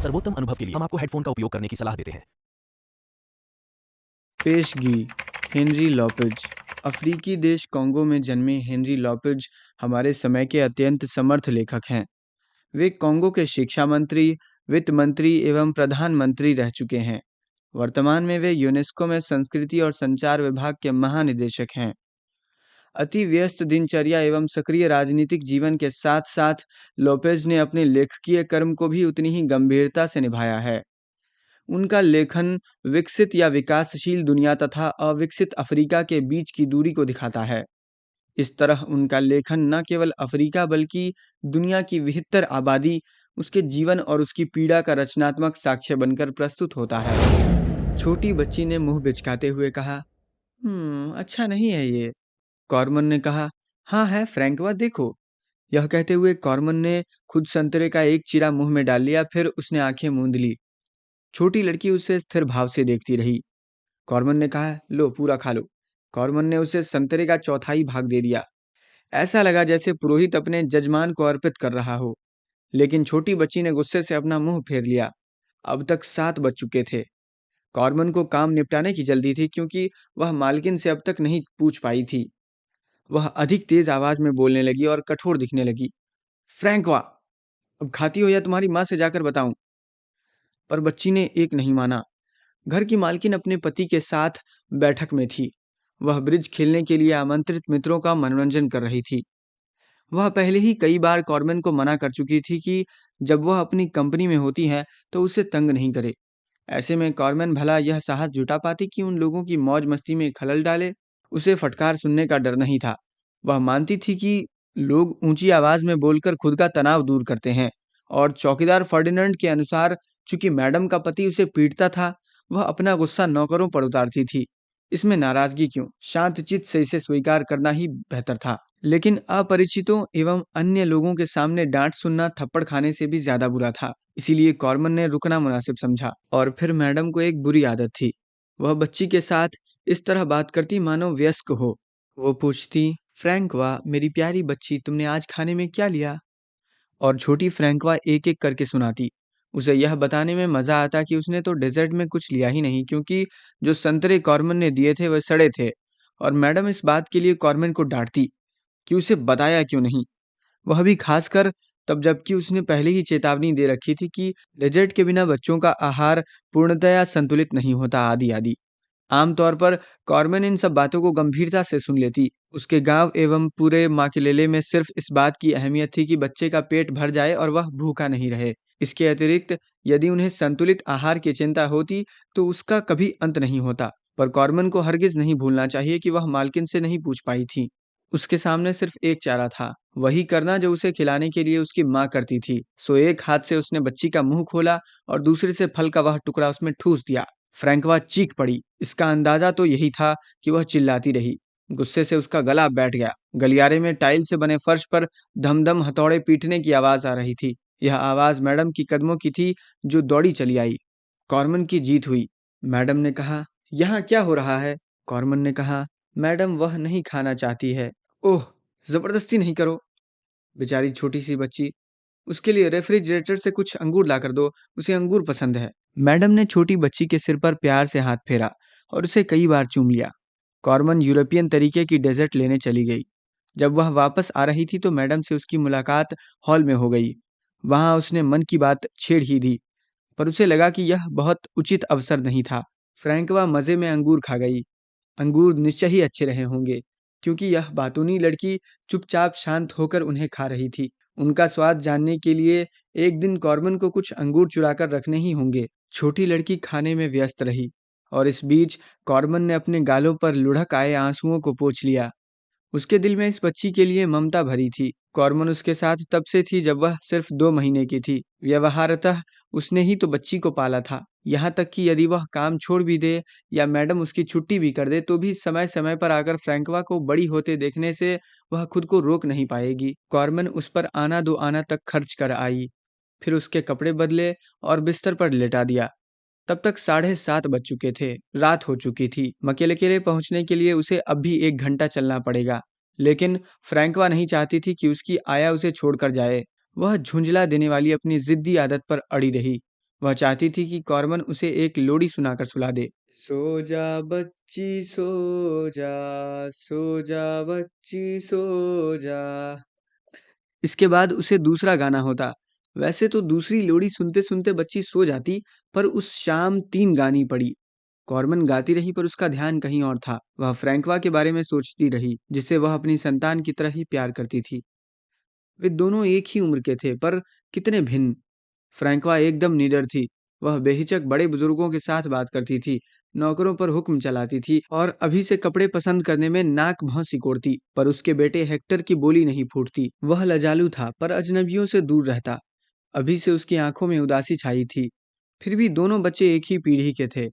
सर्वोत्तम अनुभव के लिए हम आपको हेडफोन का उपयोग करने की सलाह देते हैं। पेशगी हेनरी लॉपेज। अफ्रीकी देश कॉन्गो में जन्मे हेनरी लॉपेज हमारे समय के अत्यंत समर्थ लेखक हैं। वे कॉन्गो के शिक्षा मंत्री, वित्त मंत्री एवं प्रधानमंत्री रह चुके हैं। वर्तमान में वे यूनेस्को में संस्कृति और संचार विभाग के महानिदेशक हैं। अति व्यस्त दिनचर्या एवं सक्रिय राजनीतिक जीवन के साथ साथ लोपेज ने अपने लेखकीय कर्म को भी उतनी ही गंभीरता से निभाया है। उनका लेखन विकसित या विकासशील दुनिया तथा अविकसित अफ्रीका के बीच की दूरी को दिखाता है। इस तरह उनका लेखन न केवल अफ्रीका बल्कि दुनिया की विहितर आबादी, उसके जीवन और उसकी पीड़ा का रचनात्मक साक्ष्य बनकर प्रस्तुत होता है। छोटी बच्ची ने मुंह बिचकाते हुए कहा, अच्छा नहीं है ये। कॉर्मन ने कहा, हाँ है फ्रैंकवा, देखो। यह कहते हुए कॉर्मन ने खुद संतरे का एक चीरा मुंह में डाल लिया, फिर उसने आंखें मूंद ली। छोटी लड़की उसे स्थिर भाव से देखती रही। कॉर्मन ने कहा, लो पूरा खा लो। कॉर्मन ने उसे संतरे का चौथाई भाग दे दिया। ऐसा लगा जैसे पुरोहित अपने जजमान को अर्पित कर रहा हो। लेकिन छोटी बच्ची ने गुस्से से अपना मुंह फेर लिया। अब तक 7 बज चुके थे। कॉर्मन को काम निपटाने की जल्दी थी क्योंकि वह मालकिन से अब तक नहीं पूछ पाई थी। वह अधिक तेज आवाज में बोलने लगी और कठोर दिखने लगी। फ्रैंकवा, अब खाती हो या तुम्हारी माँ से जाकर बताऊं? पर बच्ची ने एक नहीं माना। घर की मालकिन अपने पति के साथ बैठक में थी। वह ब्रिज खेलने के लिए आमंत्रित मित्रों का मनोरंजन कर रही थी। वह पहले ही कई बार कॉर्बन को मना कर चुकी थी कि जब वह अपनी कंपनी में होती है तो उसे तंग नहीं करे। ऐसे में कॉर्बन भला यह साहस जुटा पाती कि उन लोगों की मौज मस्ती में खलल डाले। उसे फटकार सुनने का डर नहीं था। वह मानती थी कि लोग ऊंची आवाज में बोलकर खुद का तनाव दूर करते हैं, और चौकीदार फर्डिनेंड के अनुसार चूंकि मैडम का पति उसे पीटता था, वह अपना गुस्सा नौकरों पर उतारती थी। इसमें नाराजगी क्यों, शांत चित्त से इसे स्वीकार करना ही बेहतर था। लेकिन अपरिचितों एवं अन्य लोगों के सामने डांट सुनना थप्पड़ खाने से भी ज्यादा बुरा था। इसीलिए कॉर्मन ने रुकना मुनासिब समझा। और फिर मैडम को एक बुरी आदत थी। वह बच्ची के साथ इस तरह बात करती मानो वयस्क हो। वो पूछती, फ्रैंकवा मेरी प्यारी बच्ची, तुमने आज खाने में क्या लिया? और छोटी फ्रैंकवा एक एक करके सुनाती। उसे यह बताने में मजा आता कि उसने तो डेजर्ट में कुछ लिया ही नहीं, क्योंकि जो संतरे कॉर्मन ने दिए थे वह सड़े थे। और मैडम इस बात के लिए कॉर्मन को डांटती कि उसे बताया क्यों नहीं। वह भी खासकर तब जबकि उसने पहले ही चेतावनी दे रखी थी कि डेजर्ट के बिना बच्चों का आहार पूर्णतया संतुलित नहीं होता, आदि आदि। आमतौर पर कॉर्मन इन सब बातों को गंभीरता से सुन लेती। उसके गांव एवं पूरे माकिलेले में सिर्फ इस बात की अहमियत थी कि बच्चे का पेट भर जाए और वह भूखा नहीं रहे। इसके अतिरिक्त यदि उन्हें संतुलित आहार की चिंता होती तो उसका कभी अंत नहीं होता। पर कॉर्मन को हरगिज नहीं भूलना चाहिए कि वह मालकिन से नहीं पूछ पाई थी। उसके सामने सिर्फ एक चारा था, वही करना जो उसे खिलाने के लिए उसकी माँ करती थी। सो एक हाथ से उसने बच्ची का मुंह खोला और दूसरे से फल का वह टुकड़ा उसमें ठूस दिया। फ्रैंकवा चीख पड़ी। इसका अंदाजा तो यही था कि वह चिल्लाती रही। गुस्से से उसका गला बैठ गया। गलियारे में टाइल से बने फर्श पर धमधम हथौड़े पीटने की आवाज आ रही थी। यह आवाज मैडम की कदमों की थी, जो दौड़ी चली आई। कॉर्मन की जीत हुई। मैडम ने कहा, यहाँ क्या हो रहा है? कॉर्मन ने कहा, मैडम वह नहीं खाना चाहती है। ओह, जबरदस्ती नहीं करो। बेचारी छोटी सी बच्ची, उसके लिए रेफ्रिजरेटर से कुछ अंगूर लाकर दो, उसे अंगूर पसंद है। मैडम ने छोटी बच्ची के सिर पर प्यार से हाथ फेरा और उसे कई बार चूम लिया। कॉर्मन यूरोपियन तरीके की डेजर्ट लेने चली गई। जब वह वापस आ रही थी तो मैडम से उसकी मुलाकात हॉल में हो गई। वहां उसने मन की बात छेड़ ही दी, पर उसे लगा कि यह बहुत उचित अवसर नहीं था। फ्रैंकवा मजे में अंगूर खा गई। अंगूर निश्चय ही अच्छे रहे होंगे, क्योंकि यह बातूनी लड़की चुपचाप शांत होकर उन्हें खा रही थी। उनका स्वाद जानने के लिए एक दिन कॉर्बन को कुछ अंगूर चुराकर रखने ही होंगे। छोटी लड़की खाने में व्यस्त रही, और इस बीच कॉर्बन ने अपने गालों पर लुढ़क आए आंसुओं को पोंछ लिया। उसके दिल में इस बच्ची के लिए ममता भरी थी। कॉर्मन उसके साथ तब से थी जब वह सिर्फ 2 महीने की थी। व्यवहारतः उसने ही तो बच्ची को पाला था। यहाँ तक कि यदि वह काम छोड़ भी दे या मैडम उसकी छुट्टी भी कर दे तो भी समय समय पर आकर फ्रैंकवा को बड़ी होते देखने से वह खुद को रोक नहीं पाएगी। कॉर्मन उस पर आना दो आना तक खर्च कर आई, फिर उसके कपड़े बदले और बिस्तर पर लेटा दिया। तब तक 7:30 बज चुके थे। रात हो चुकी थी। मकेले पहुंचने के लिए उसे अब भी 1 घंटा चलना पड़ेगा। लेकिन फ्रैंकवा नहीं चाहती थी कि उसकी आया उसे छोड़कर जाए। वह झुंझला देने वाली अपनी जिद्दी आदत पर अड़ी रही। वह चाहती थी कि कॉर्मन उसे एक लोरी सुनाकर सुला दे। सो जा बच्ची सो जा बच्ची सो जा। इसके बाद उसे दूसरा गाना होता। वैसे तो दूसरी लोरी सुनते-सुनते बच्ची सो जाती, पर उस शाम 3 गानी पड़ी। कॉर्मन गाती रही पर उसका ध्यान कहीं और था। वह फ्रैंकवा के बारे में सोचती रही, जिसे वह अपनी संतान की तरह ही प्यार करती थी। वे दोनों एक ही उम्र के थे, पर कितने भिन्न। फ्रैंकवा एकदम निडर थी। वह बेहिचक बड़े बुजुर्गों के साथ बात करती थी, नौकरों पर हुक्म चलाती थी और अभी से कपड़े पसंद करने में नाक भौं सिकोड़ती। पर उसके बेटे हेक्टर की बोली नहीं फूटती। वह लजालू था, पर अजनबियों से दूर रहता। अभी से उसकी आंखों में उदासी छाई थी। फिर भी दोनों बच्चे एक ही पीढ़ी के थे,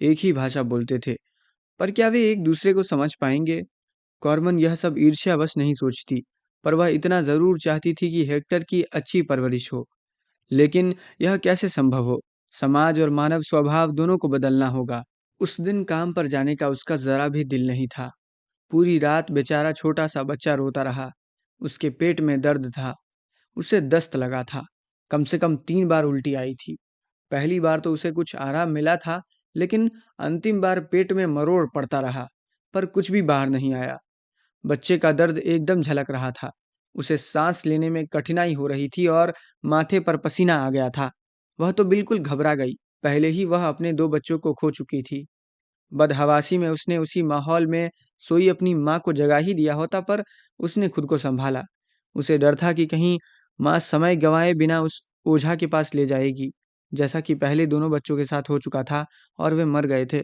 एक ही भाषा बोलते थे। पर क्या वे एक दूसरे को समझ पाएंगे? कॉर्मन यह सब ईर्ष्यावश नहीं सोचती, पर वह इतना जरूर चाहती थी कि हेक्टर की अच्छी परवरिश हो। लेकिन यह कैसे संभव हो? समाज और मानव स्वभाव दोनों को बदलना होगा। उस दिन काम पर जाने का उसका जरा भी दिल नहीं था। पूरी रात बेचारा छोटा सा बच्चा रोता रहा। उसके पेट में दर्द था। उसे दस्त लगा था। कम से कम 3 बार उल्टी आई थी। पहली बार तो उसे कुछ आराम मिला था, लेकिन अंतिम बार पेट में मरोड़ पड़ता रहा, पर कुछ भी बाहर नहीं आया। बच्चे का दर्द एकदम झलक रहा था। उसे सांस लेने में कठिनाई हो रही थी और माथे पर पसीना आ गया था। वह तो बिल्कुल घबरा गई। पहले ही वह अपने 2 बच्चों को खो चुकी थी। बदहवासी में उसने उसी माहौल में सोई अपनी माँ को जगा ही दिया होता, पर उसने खुद को संभाला। उसे डर था कि कहीं माँ समय गंवाए बिना उस ओझा के पास ले जाएगी, जैसा कि पहले दोनों बच्चों के साथ हो चुका था और वे मर गए थे।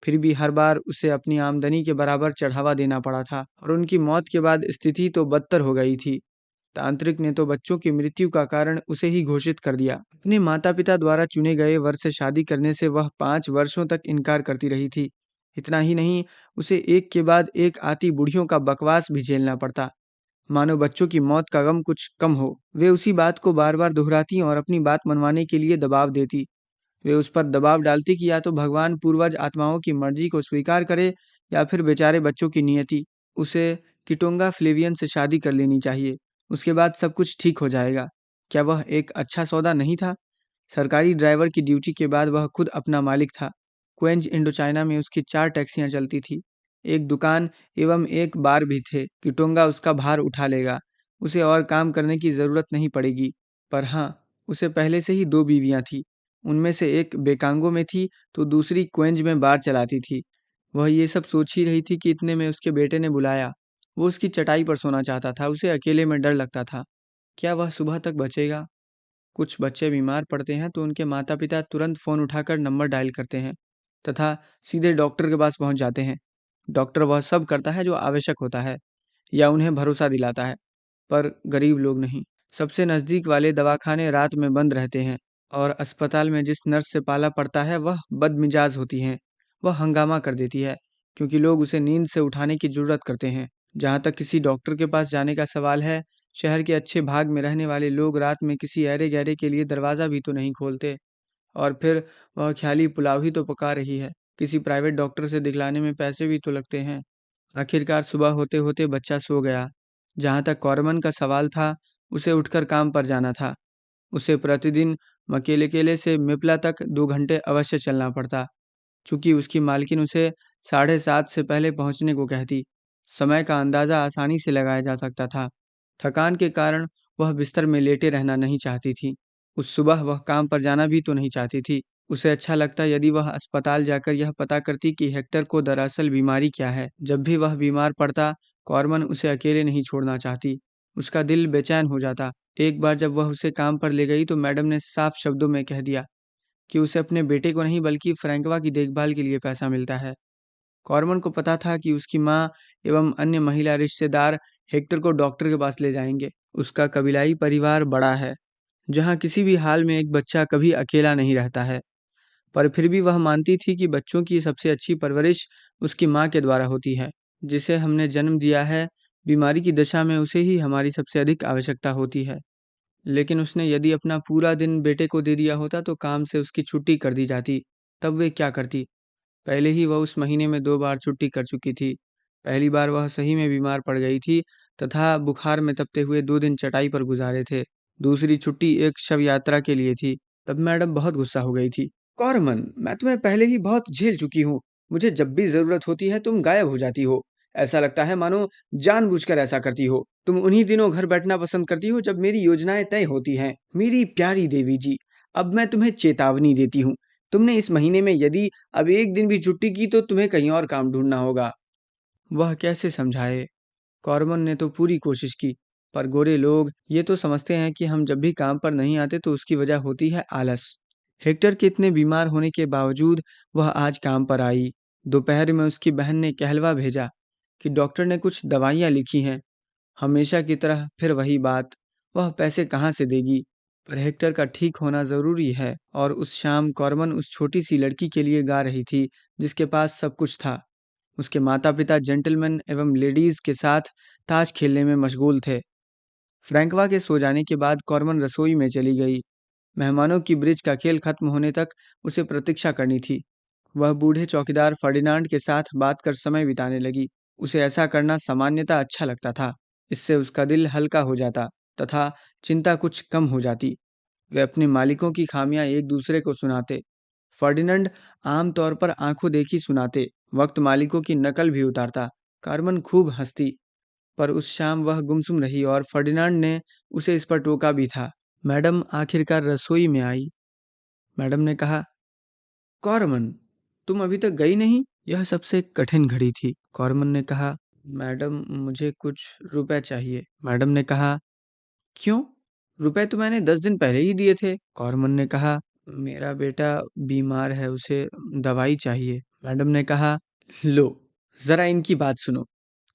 फिर भी हर बार उसे अपनी आमदनी के बराबर चढ़ावा देना पड़ा था और उनकी मौत के बाद स्थिति तो बदतर हो गई थी। तांत्रिक ने तो बच्चों की मृत्यु का कारण उसे ही घोषित कर दिया। अपने माता-पिता द्वारा चुने गए वर से शादी करने से वह 5 वर्षों तक इनकार करती रही थी। इतना ही नहीं, उसे एक के बाद एक आती बूढ़ियों का बकवास भी झेलना पड़ता, मानो बच्चों की मौत का गम कुछ कम हो। वे उसी बात को बार-बार दोहराती और अपनी बात मनवाने के लिए दबाव देती। वे उस पर दबाव डालती कि या तो भगवान पूर्वज आत्माओं की मर्जी को स्वीकार करे या फिर बेचारे बच्चों की नियति। उसे किटोंगा फ्लेवियन से शादी कर लेनी चाहिए। उसके बाद सब कुछ ठीक हो जाएगा। क्या वह एक अच्छा सौदा नहीं था? सरकारी ड्राइवर की ड्यूटी के बाद वह खुद अपना मालिक था। क्वेंज इंडोचाइना में उसकी 4 टैक्सियां चलती थी। एक दुकान एवं एक बार भी थे। किटोंगा उसका भार उठा लेगा। उसे और काम करने की ज़रूरत नहीं पड़ेगी। पर हाँ, उसे पहले से ही 2 बीवियां थीं। उनमें से एक बेकांगो में थी, तो दूसरी क्वेंज में बार चलाती थी। वह ये सब सोच ही रही थी कि इतने में उसके बेटे ने बुलाया। वो उसकी चटाई पर सोना चाहता था। उसे अकेले में डर लगता था। क्या वह सुबह तक बचेगा? कुछ बच्चे बीमार पड़ते हैं तो उनके माता-पिता तुरंत फ़ोन उठाकर नंबर डायल करते हैं तथा सीधे डॉक्टर के पास पहुंच जाते हैं। डॉक्टर वह सब करता है जो आवश्यक होता है या उन्हें भरोसा दिलाता है, पर गरीब लोग नहीं। सबसे नज़दीक वाले दवाखाने रात में बंद रहते हैं और अस्पताल में जिस नर्स से पाला पड़ता है वह बदमिजाज होती हैं। वह हंगामा कर देती है क्योंकि लोग उसे नींद से उठाने की ज़रूरत करते हैं। जहाँ तक किसी डॉक्टर के पास जाने का सवाल है, शहर के अच्छे भाग में रहने वाले लोग रात में किसी ऐरे-गैरे के लिए दरवाज़ा भी तो नहीं खोलते। और फिर वह ख़्याली पुलाव ही तो पका रही है। किसी प्राइवेट डॉक्टर से दिखलाने में पैसे भी तो लगते हैं। आखिरकार सुबह होते-होते बच्चा सो गया। जहाँ तक कॉरमन का सवाल था, उसे उठकर काम पर जाना था। उसे प्रतिदिन मकेले-केले से मिप्ला तक 2 घंटे अवश्य चलना पड़ता। चूँकि उसकी मालकिन उसे 7:30 से पहले पहुँचने को कहती। समय का अंदाज़ा आसानी से लगाया जा सकता था। थकान के कारण वह बिस्तर में लेटे रहना नहीं चाहती थी। उस सुबह वह काम पर जाना भी तो नहीं चाहती थी। उसे अच्छा लगता यदि वह अस्पताल जाकर यह पता करती कि हेक्टर को दरअसल बीमारी क्या है। जब भी वह बीमार पड़ता, कॉरमन उसे अकेले नहीं छोड़ना चाहती। उसका दिल बेचैन हो जाता। एक बार जब वह उसे काम पर ले गई तो मैडम ने साफ शब्दों में कह दिया कि उसे अपने बेटे को नहीं बल्कि फ्रैंकवा की देखभाल के लिए पैसा मिलता है। कॉरमन को पता था कि उसकी माँ एवं अन्य महिला रिश्तेदार हेक्टर को डॉक्टर के पास ले जाएंगे। उसका कबीलाई परिवार बड़ा है, जहाँ किसी भी हाल में एक बच्चा कभी अकेला नहीं रहता है। पर फिर भी वह मानती थी कि बच्चों की सबसे अच्छी परवरिश उसकी माँ के द्वारा होती है, जिसे हमने जन्म दिया है। बीमारी की दशा में उसे ही हमारी सबसे अधिक आवश्यकता होती है। लेकिन उसने यदि अपना पूरा दिन बेटे को दे दिया होता तो काम से उसकी छुट्टी कर दी जाती। तब वे क्या करती? पहले ही वह उस महीने में 2 बार छुट्टी कर चुकी थी। पहली बार वह सही में बीमार पड़ गई थी तथा बुखार में तपते हुए 2 दिन चटाई पर गुजारे थे। दूसरी छुट्टी एक शव यात्रा के लिए थी। तब मैडम बहुत गुस्सा हो गई थी। कॉरमन, मैं तुम्हें पहले ही बहुत झेल चुकी हूँ। मुझे जब भी ज़रूरत होती है तुम गायब हो जाती हो। ऐसा लगता है मानो जानबूझकर ऐसा करती हो। तुम उन्हीं दिनों घर बैठना पसंद करती हो जब मेरी योजनाएं तय होती हैं। मेरी प्यारी देवी जी, अब मैं तुम्हें चेतावनी देती हूँ। तुमने इस महीने में यदि अब एक दिन भी छुट्टी की तो तुम्हें कहीं और काम ढूंढना होगा। वह कैसे समझाए? कॉर्बन ने तो पूरी कोशिश की, पर गोरे लोग ये तो समझते हैं कि हम जब भी काम पर नहीं आते तो उसकी वजह होती है आलस। हेक्टर के इतने बीमार होने के बावजूद वह आज काम पर आई। दोपहर में उसकी बहन ने कहलवा भेजा कि डॉक्टर ने कुछ दवाइयाँ लिखी हैं। हमेशा की तरह फिर वही बात, वह पैसे कहाँ से देगी? पर हेक्टर का ठीक होना ज़रूरी है। और उस शाम कॉर्बन उस छोटी सी लड़की के लिए गा रही थी जिसके पास सब कुछ था। उसके माता-पिता जेंटलमैन एवं लेडीज के साथ ताश खेलने में मशगूल थे। फ्रैंकवा के सो जाने के बाद कॉर्मन रसोई में चली गई। मेहमानों की ब्रिज का खेल खत्म होने तक उसे प्रतीक्षा करनी थी। वह बूढ़े चौकीदार फर्डिनांड के साथ बात कर समय बिताने लगी। उसे ऐसा करना सामान्यतः अच्छा लगता था। इससे उसका दिल हल्का हो जाता तथा चिंता कुछ कम हो जाती। वे अपने मालिकों की खामियां एक दूसरे को सुनाते। फर्डिनंड आम तौर पर आंखों देखी सुनाते वक्त मालिकों की नकल भी उतारता। कार्मेन खूब हंसती, पर उस शाम वह गुमसुम रही और फर्डिनांड ने उसे इस पर टोका भी था। मैडम आखिरकार रसोई में आई। मैडम ने कहा, कॉर्मन, तुम अभी तक गई नहीं? यह सबसे कठिन घड़ी थी। कॉर्मन ने कहा, मैडम मुझे कुछ रुपए चाहिए। मैडम ने कहा, क्यों? रुपए तो मैंने 10 दिन पहले ही दिए थे। कॉर्मन ने कहा, मेरा बेटा बीमार है, उसे दवाई चाहिए। मैडम ने कहा, लो, जरा इनकी बात सुनो।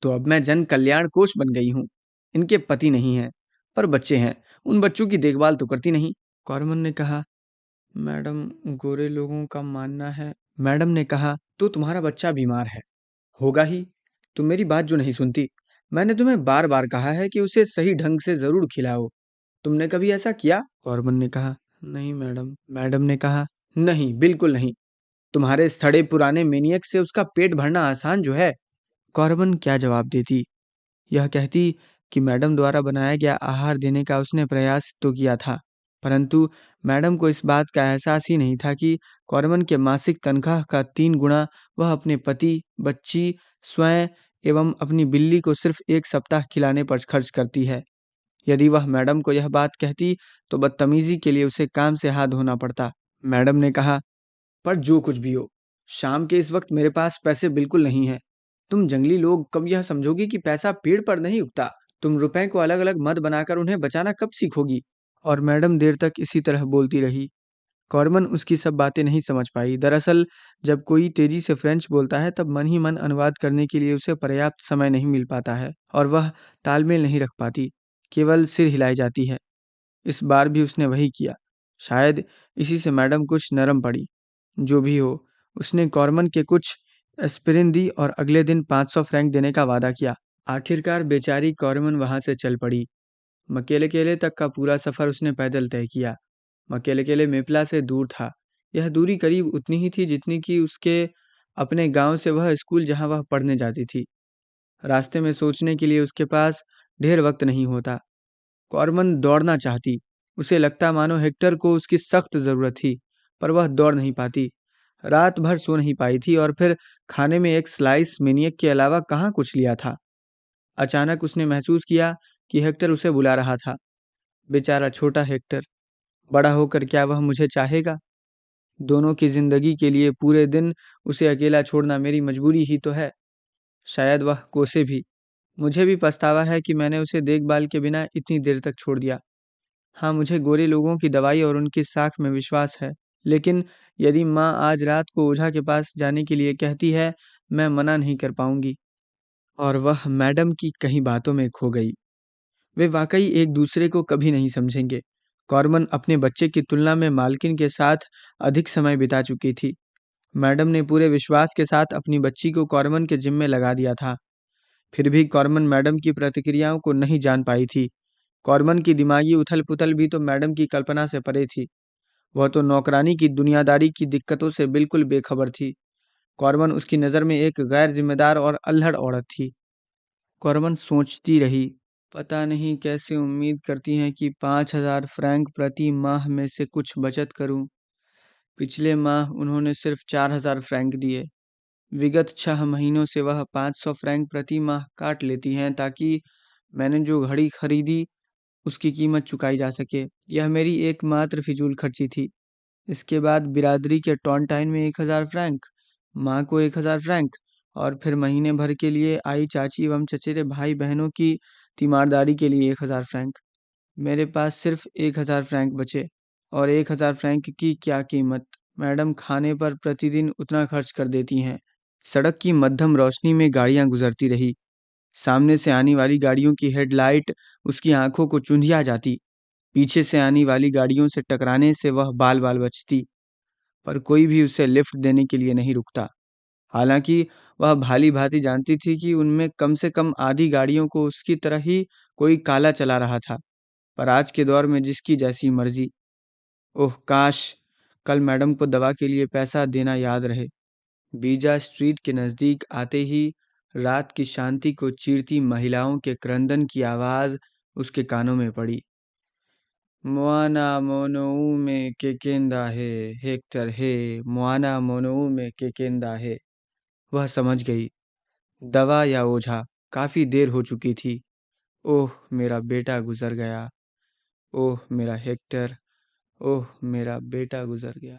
तो अब मैं जन कल्याण कोष बन गई हूँ। इनके पति नहीं हैं, पर बच्चे हैं। उन बच्चों की देखभाल तो करती नहीं। कॉर्मन ने कहा, मैडम गोरे लोगों का मानना है। मैडम ने कहा, तो तुम्हारा बच्चा बीमार है, होगा ही। तुम मेरी बात जो नहीं सुनती। मैंने तुम्हें बार बार कहा है कि उसे सही ढंग से जरूर खिलाओ। तुमने कभी ऐसा किया? कॉर्बन ने कहा, नहीं मैडम। मैडम ने कहा, नहीं, बिल्कुल नहीं। तुम्हारे सड़े पुराने मेनियक से उसका पेट भरना आसान जो है। कॉर्बन क्या जवाब देती? यह कहती कि मैडम द्वारा बनाया गया आहार देने का उसने प्रयास तो किया था, परंतु मैडम को इस बात का एहसास ही नहीं था कि कॉर्बन के मासिक तनख्वाह का 3 गुना वह अपने पति, बच्ची, स्वयं एवं अपनी बिल्ली को सिर्फ एक सप्ताह खिलाने पर खर्च करती है। यदि वह मैडम को यह बात कहती तो बदतमीजी के लिए उसे काम से हाथ धोना पड़ता। मैडम ने कहा, पर जो कुछ भी हो, शाम के इस वक्त मेरे पास पैसे बिल्कुल नहीं हैं। तुम जंगली लोग कब यह समझोगी कि पैसा पेड़ पर नहीं उगता? तुम रुपए को अलग अलग मद बनाकर उन्हें बचाना कब सीखोगी? और मैडम देर तक इसी तरह बोलती रही। कॉर्मन उसकी सब बातें नहीं समझ पाई। दरअसल जब कोई तेजी से फ्रेंच बोलता है तब मन ही मन अनुवाद करने के लिए उसे पर्याप्त समय नहीं मिल पाता है और वह तालमेल नहीं रख पाती, केवल सिर हिलाई जाती है। इस बार भी उसने वही किया। शायद इसी से मैडम कुछ नरम पड़ी। जो भी हो, उसने कॉर्मन के कुछ एस्पिरिन दी और अगले दिन 500 फ्रैंक देने का वादा किया। आखिरकार बेचारी कॉर्मन वहां से चल पड़ी। मकेले-केले तक का पूरा सफर उसने पैदल तय किया। मकेले-केले मेपला से दूर था। यह दूरी करीब उतनी ही थी जितनी कि उसके अपने गांव से वह स्कूल जहां वह पढ़ने जाती थी। रास्ते में सोचने के लिए उसके पास ढेर वक्त नहीं होता। कॉर्मन दौड़ना चाहती। उसे लगता मानो हेक्टर को उसकी सख्त जरूरत थी, पर वह दौड़ नहीं पाती। रात भर सो नहीं पाई थी और फिर खाने में एक स्लाइस मेनियक के अलावा कहाँ कुछ लिया था। अचानक उसने महसूस किया कि हेक्टर उसे बुला रहा था। बेचारा छोटा हेक्टर, बड़ा होकर क्या वह मुझे चाहेगा? दोनों की जिंदगी के लिए पूरे दिन उसे अकेला छोड़ना मेरी मजबूरी ही तो है। शायद वह कोसे भी। मुझे भी पछतावा है कि मैंने उसे देखभाल के बिना इतनी देर तक छोड़ दिया। हाँ, मुझे गोरे लोगों की दवाई और उनकी साख में विश्वास है, लेकिन यदि माँ आज रात को ओझा के पास जाने के लिए कहती है, मैं मना नहीं कर पाऊंगी। और वह मैडम की कहीं बातों में खो गई। वे वाकई एक दूसरे को कभी नहीं समझेंगे। कॉर्मन अपने बच्चे की तुलना में मालकिन के साथ अधिक समय बिता चुकी थी। मैडम ने पूरे विश्वास के साथ अपनी बच्ची को कॉर्मन के जिम्मे लगा दिया था। फिर भी कॉर्मन मैडम की प्रतिक्रियाओं को नहीं जान पाई थी। कॉर्मन की दिमागी उथल-पुथल भी तो मैडम की कल्पना से परे थी। वह तो नौकरानी की दुनियादारी की दिक्कतों से बिल्कुल बेखबर थी। कॉर्मन उसकी नज़र में एक गैर जिम्मेदार और अल्हड़ औरत थी। कॉर्मन सोचती रही, पता नहीं कैसे उम्मीद करती हैं कि 5,000 फ्रैंक प्रति माह में से कुछ बचत करूं। पिछले माह उन्होंने सिर्फ 4,000 फ्रैंक दिए। विगत 6 महीनों से वह 500 फ्रैंक प्रति माह काट लेती हैं ताकि मैंने जो घड़ी खरीदी उसकी कीमत चुकाई जा सके। यह मेरी एकमात्र फिजूल खर्ची थी। इसके बाद बिरादरी के टॉन्टाइन में 1,000 फ्रैंक, माँ को 1,000 फ्रैंक और फिर महीने भर के लिए आई चाची एवं चचेरे भाई बहनों की तीमारदारी के लिए 1,000 फ्रैंक। मेरे पास सिर्फ 1,000 फ्रैंक बचे। और 1,000 फ्रैंक की क्या कीमत। मैडम खाने पर प्रतिदिन उतना खर्च कर देती हैं। सड़क की मध्यम रोशनी में गाड़ियां गुजरती रही। सामने से आने वाली गाड़ियों की हेडलाइट उसकी आंखों को चुंधिया जाती। पीछे से आने वाली गाड़ियों से टकराने से वह बाल बाल बचती, पर कोई भी उसे लिफ्ट देने के लिए नहीं रुकता। हालांकि वह भाली भांति जानती थी कि उनमें कम से कम आधी गाड़ियों को उसकी तरह ही कोई काला चला रहा था। पर आज के दौर में जिसकी जैसी मर्जी। ओह काश कल मैडम को दवा के लिए पैसा देना याद रहे। बीजा स्ट्रीट के नज़दीक आते ही रात की शांति को चीरती महिलाओं के क्रंदन की आवाज़ उसके कानों में पड़ी। मोआना मोनोऊ में केकेंदा है, हेक्टर है, मोआना मोनोऊ में केकेंदा है। वह समझ गई। दवा या ओझा, काफ़ी देर हो चुकी थी। ओह मेरा बेटा गुजर गया। ओह मेरा हेक्टर। ओह मेरा बेटा गुजर गया।